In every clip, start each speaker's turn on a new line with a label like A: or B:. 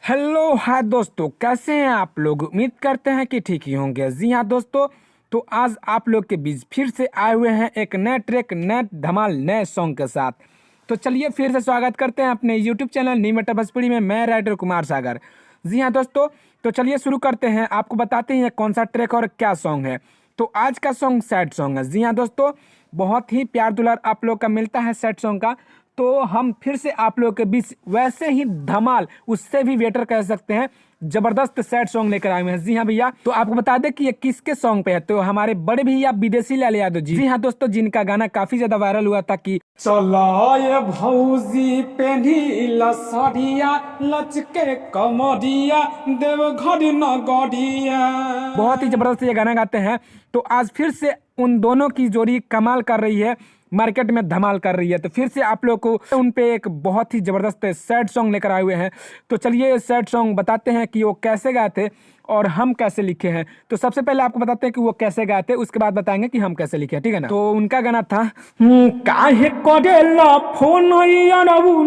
A: Hello hi दोस्तों, कैसे हैं आप लोग। उम्मीद करते हैं कि ठीक ही होंगे। जी हाँ दोस्तों, तो आज आप लोग के बीच फिर से आए हुए हैं एक नए ट्रैक, नए धमाल, नए सॉन्ग के साथ। तो चलिए फिर से स्वागत करते हैं अपने YouTube channel new Meta Bhojpuri में। मैं राइटर कुमार सागर। जी हाँ दोस्तों, तो चलिए शुरू करते हैं। आपको बताते हैं कौन सा ट्रैक और क्या सॉन्ग है। तो आज का सॉन्ग सैड सॉन्ग है। जी हाँ दोस्तों, बहुत ही प्यार दुलार आप लोग का मिलता है सैड सॉन्ग का। तो हम फिर से आप लोगों के बीच वैसे ही धमाल, उससे भी बेटर कह सकते हैं, जबरदस्त सैड सॉन्ग लेकर आए हुए हैं। जी हाँ भैया, तो आपको बता दें कि ये किसके सॉन्ग पे है। तो हमारे बड़े भैया विदेशी लाल यादव जी। जी हाँ दोस्तों, जिनका गाना काफी ज्यादा वायरल हुआ था कि चला ये भौजी पेढ़ीला साड़िया लचके कमरिया देवघर नगरिया। बहुत ही जबरदस्त ये गाना गाते हैं। तो आज फिर से उन दोनों की जोड़ी कमाल कर रही है, मार्केट में धमाल कर रही है। तो फिर से आप लोग को उन पे एक बहुत ही जबरदस्त सैड सॉन्ग लेकर आए हुए हैं। तो चलिए सैड सॉन्ग बताते हैं कि वो कैसे गाए थे और हम कैसे लिखे हैं। तो सबसे पहले आपको बताते हैं कि वो कैसे गाए थे, उसके बाद बताएंगे कि हम कैसे लिखे हैं, ठीक है ना। तो उनका गाना था काहे करेला फोन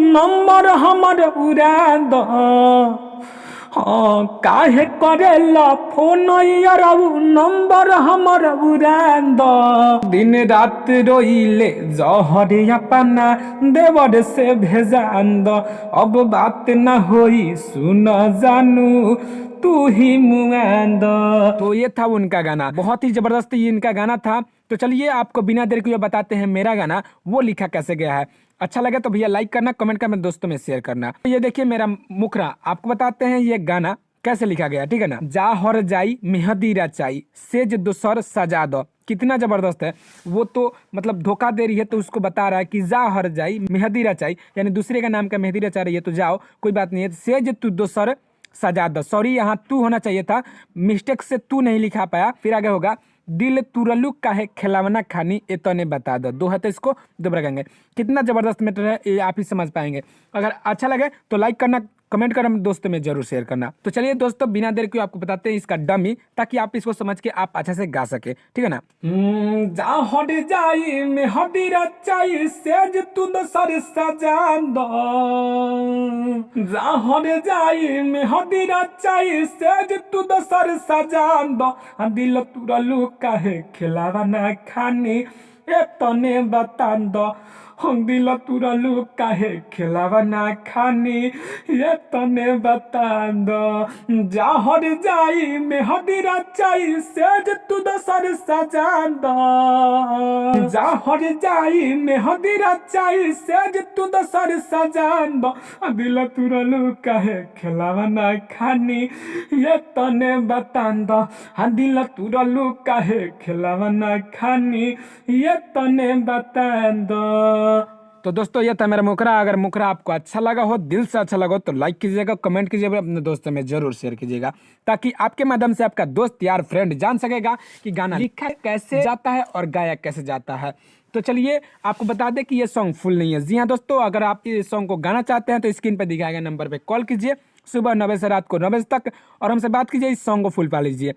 A: नंबर हमर उड़ा दो। हाँ, काहे करेला फोन नंबर हमर उड़ा दो। दिन रात रोइले जहरे अपना देवर से भेजान दो। अब बात न होई सुन जानू तू ही मुआन दो। तो ये था उनका गाना, बहुत ही जबरदस्त ये इनका गाना था। तो चलिए आपको बिना देर के बताते हैं मेरा गाना वो लिखा कैसे गया है। अच्छा लगे तो भैया लाइक करना, कमेंट करना, दोस्तों में शेयर करना। तो ये देखिए मेरा मुखरा, आपको बताते हैं ये गाना कैसे लिखा गया, ठीक है ना। जा हर जाई मेहदी रचाई सेज दोसर सजा दो। कितना जबरदस्त है वो। तो मतलब धोखा दे रही है तो उसको बता रहा है कि जा हर जाई मेहदी रचाई, यानी दूसरे का नाम का मेहदी रचा रही है तो जाओ, कोई बात नहीं है। सेज तू दोसर सजा दो, सॉरी यहाँ तू होना चाहिए था, मिस्टेक से तू नहीं लिखा पाया। फिर आगे होगा दिल तुरलू काहे खिलावना खानी ए तो ने बता दो। दो है तो इसको दोबारा कहेंगे। कितना जबरदस्त मैटर है ये आप ही समझ पाएंगे। अगर अच्छा लगे तो लाइक करना, कमेंट करना, दोस्तों में जरूर शेयर करना। तो चलिए दोस्तों बिना देर के आपको बताते हैं इसका डमी, ताकि आप इसको समझ के आप अच्छा से गा सके, ठीक है ना। जा हट जाई में हटी रचाई सेज तू दोसर सजा दो। जा हट जाई में हटी रचाई सेज तू दोसर सजा दो। दिल तुरलू काहे खिलावा ना खानी ए तने बता दो। दिल तुरलू काहे खिलावा ना खानी ये तने बता दो। जा हर जाई में हदी रचाई सेज तू दोसर सजा दो। जा हर जाई में हदी रचाई सेज तू दोसर सजा दो। दिल तुरलू काहे खिलावा ना खानी ये तने बता दो। दिल तुरलू काहे खिलावा ना खानी ये तने बता दो। तो दोस्तों ये था मेरा मुखरा। अगर मुखरा आपको अच्छा लगा हो, दिल से अच्छा लगा हो, तो लाइक कीजिएगा, कमेंट कीजिएगा, अपने दोस्तों में जरूर शेयर कीजिएगा, ताकि आपके माध्यम से आपका दोस्त यार फ्रेंड जान सकेगा कि गाना लिखा कैसे जाता है और गाया कैसे जाता है। तो चलिए आपको बता दें कि ये सॉन्ग फुल नहीं है। जी हाँ दोस्तों, अगर आप इस सॉन्ग को गाना चाहते हैं तो स्क्रीन पर दिखाए गए नंबर पर कॉल कीजिए सुबह 9 बजे से रात को 9 बजे तक, और हमसे बात कीजिए, इस सॉन्ग को फुल पा लीजिए।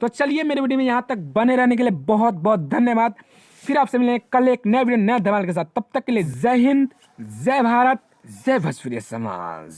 A: तो चलिए मेरे वीडियो में यहाँ तक बने रहने के लिए बहुत बहुत धन्यवाद। फिर आपसे मिलेंगे कल एक नए वीडियो नए धमाल के साथ। तब तक के लिए जय हिंद, जय भारत, जय भोजपुरी समाज।